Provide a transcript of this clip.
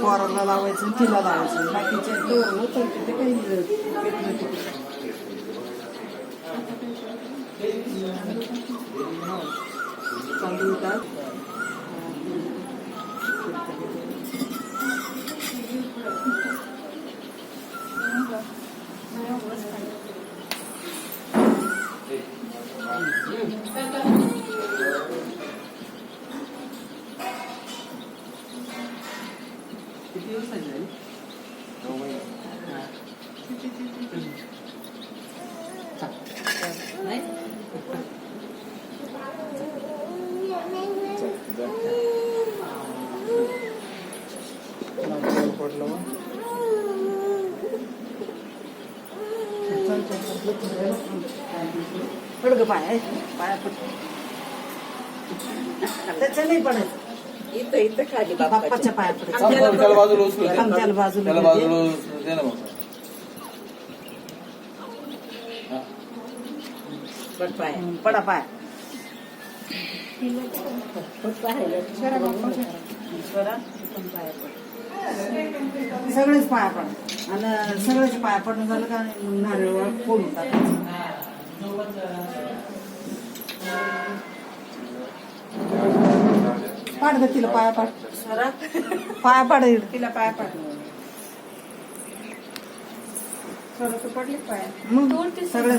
पोराला लावायचं तिला लावायचं बाकीचे होतं ते काही चालू होतात. किती दिवसाची झाली? नाही पड ग पाय पाया पड त्याच्या नाही पडायचं इथं इथं खाली बाप्पाच्या पाया पडायचं त्याला बाजूला उचलू दे. आमच्याला बाजूला त्याला बाजूला दे ना मग. पट पाय पडा पाय सगळेच पाया पड आणि सगळेच पाया पडणं झालं का नारळ फोडून टाकायचं. पाड ग तिला पाया पाड पाया पाड तिला पाय पाडलं मग सगळे